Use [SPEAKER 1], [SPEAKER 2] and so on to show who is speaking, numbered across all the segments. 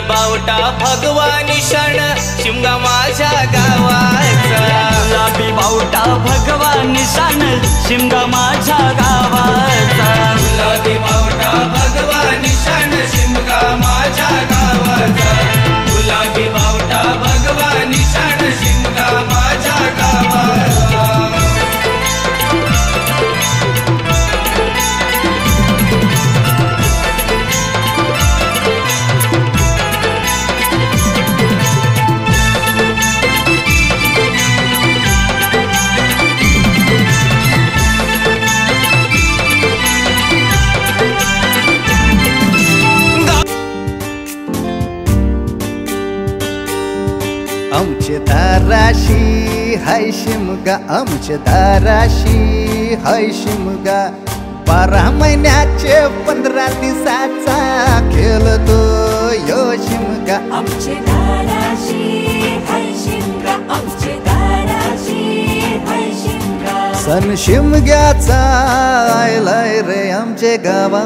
[SPEAKER 1] बावटा भगवानी क्षण शिमगा माझ्या गावाचा
[SPEAKER 2] गुलाबी बावटा भगवानी क्षण शिमगा माझ्या गावाचा
[SPEAKER 1] गुलाबी बावटा भगवानी क्षण शिमगा माझ्या गावाचा गुलाबी बावटा भगवानी क्षण शिमगा माझ्या गावाचा
[SPEAKER 3] आमचे दाराशी हाय शिमगा आमचे दाराशी हाय शिमगा 12 महिन्याचे 15 दिवसाचा खेळतो यो शिमगा
[SPEAKER 4] आमचे दाराशी हाय शिमगा आमचे दाराशी हाय शिमगा
[SPEAKER 3] सण शिमग्याचा आयलाय रे आमचे गावा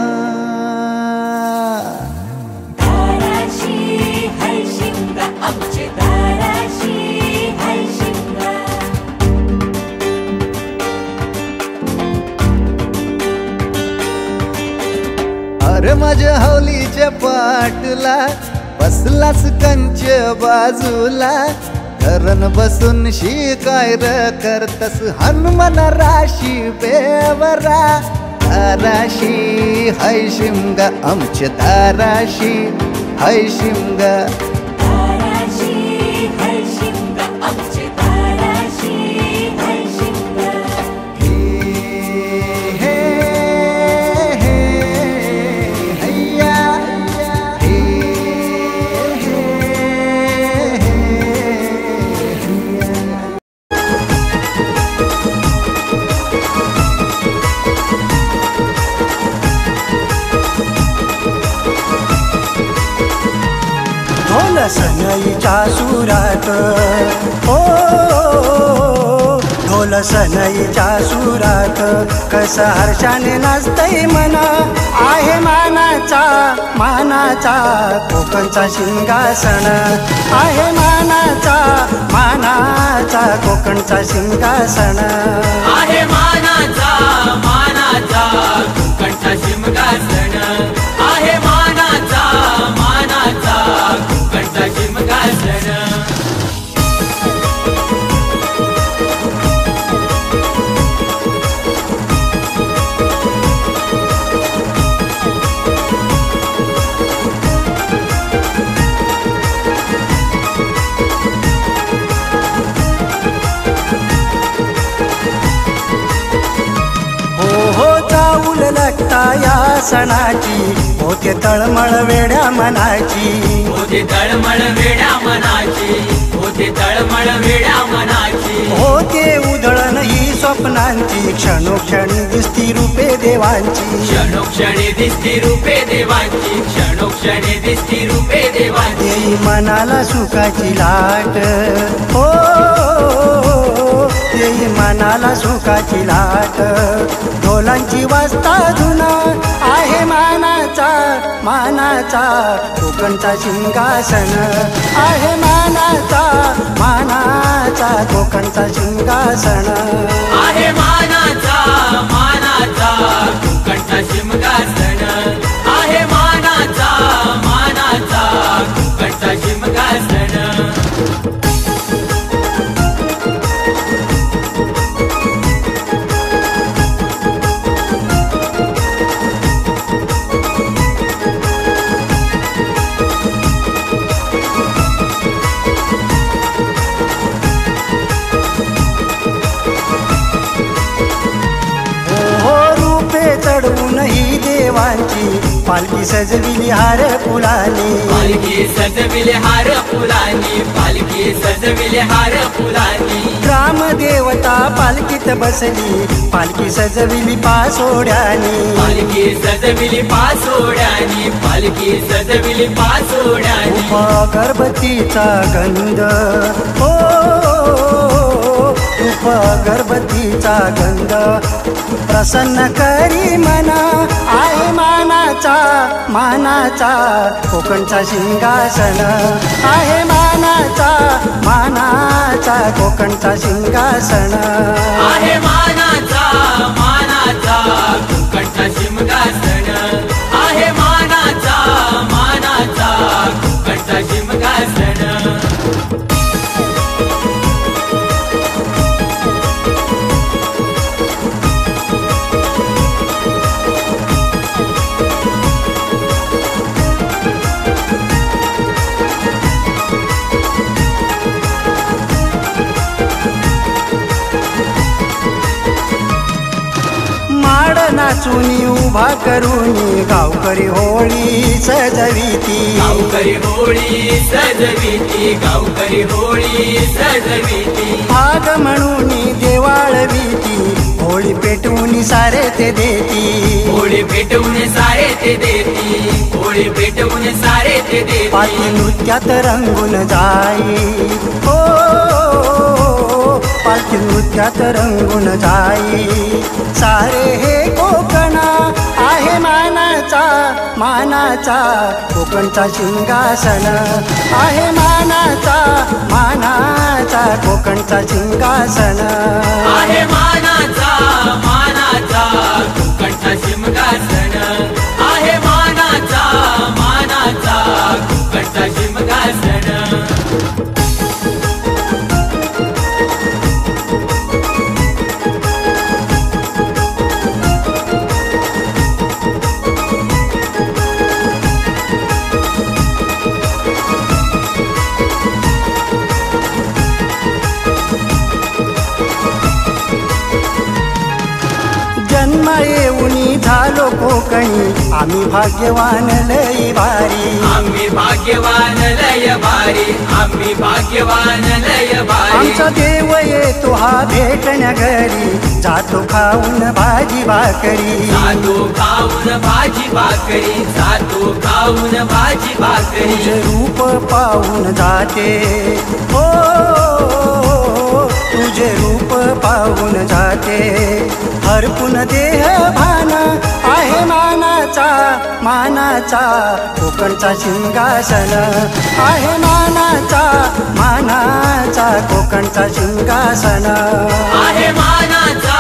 [SPEAKER 4] दाराशी हाय शिमगा आमचे दाराशी हाय शिमगा
[SPEAKER 3] अरे माझ्या हौलीच्या पाटला बसलास कंच बाजूला धरण बसून शिकाय र करतस हनुमान राशी बेवरा दाराशी हाय शिमगा आमच्या दाराशी हाय शिमगा
[SPEAKER 4] दाराशी हाय शिमगा आमचे दाराशी हाय शिमगा
[SPEAKER 3] हे हे हैया हे
[SPEAKER 5] ढोल सनईच्या सुरात हो ढोल सनईच्या सुरात कसं हर्षाने नाचतय मन आहे मानाचा मानाचा कोकणचा सिंहासन आहे मानाचा मानाचा कोकणचा सिंहासन
[SPEAKER 1] आहे मानाचा मानाचा कोकणचा सिंहासन आहे मानाचा मानाचा कोकणचा सिंहासन
[SPEAKER 5] लगता या सणाची होते तळमळ वेड्या मनाची
[SPEAKER 1] होते तळमळ वेड्या मनाची होते तळमळ वेड्या मनाची
[SPEAKER 5] होते उधळण ही स्वप्न स्वप्नांची क्षणोक्षणी दिसती रूपे देवांची
[SPEAKER 1] क्षणोक्षणी दिसती रूपे देवांची क्षणोक्षणी दिसती रूपे देवांची
[SPEAKER 5] देई मनाला सुखाची लाट हो देई मनाला सुखाची लाट ढोलांची वाजता धुना आहे मानाचा मानाचा कोकणचा सिंहासन आहे मानाचा मानाचा कोकणचा सिंहासन
[SPEAKER 1] आहे मानाचा मानाचा कोकणचा सिंहासन आहे मानाचा मानाचा कोकणचा सिंहासन
[SPEAKER 5] चढवून ही देवांची पालखी सजविली हार फुलानी
[SPEAKER 1] पालखी सजविले हार फुलानी पालखी सजविले हार फुलानी
[SPEAKER 5] ग्रामदेवता पालखीत बसली पालखी सजविली पासोड्यानी
[SPEAKER 1] पालखी सजविली पासोड्यानी पालखी सजविली पासोड्यानी
[SPEAKER 5] गर्भवतीचा गंध हो गर्भवतीचा गंध प्रसन्न करी मना आहे मानाचा मानाचा कोकणचा सिंहासन आहे मानाचा मानाचा कोकणचा सिंहासन
[SPEAKER 1] आहे मानाचा मानाचा कोकणचा सिंहासन आहे मानाचा मानाचा कोकणचा सिंहासन
[SPEAKER 5] नाचुनी उभा करूनी गावकरी होळी सजविती
[SPEAKER 1] गावकरी होळी सजविती गावकरी होळी सजविती
[SPEAKER 5] भाग म्हणून देवाळविती होळी पेटवून सारे ते देती
[SPEAKER 1] होळी पेटवून सारे ते देती होळी पेटवून सारे ते देती
[SPEAKER 5] पाठी नृत्यात रंगून जाई हो पालखी नृत्यात रंगून जाई सारे हे कोकण आहे मानाचा मानाचा कोकणचा सिंहासन आहे मानाचा मानाचा कोकणचा सिंहासन
[SPEAKER 1] आहे मानाचा मानाचा कोकणचा सिंहासन आहे मानाचा मानाचा कोकणचा सिंहासन
[SPEAKER 5] जन्म येऊनी झालो कोकणी आम्ही भाग्यवान लई भारी
[SPEAKER 1] आम्ही भाग्यवान लय भारी आम्ही भाग्यवान लय भारी
[SPEAKER 5] आमचा देव येतो हा भेटण्या घरी जातो खाऊन भाजी भाकरी
[SPEAKER 1] जातो खाऊन भाजी भाकरी जातो खाऊन भाजी भाकरी
[SPEAKER 5] तुझे रूप पाहून जाते हो तुझे रूप पाहून जाते हरपून देह भान आहे मानाचा मानाचा कोकणचा सिंहासन आहे मानाचा मानाचा कोकणचा सिंहासन
[SPEAKER 1] आहे मानाचा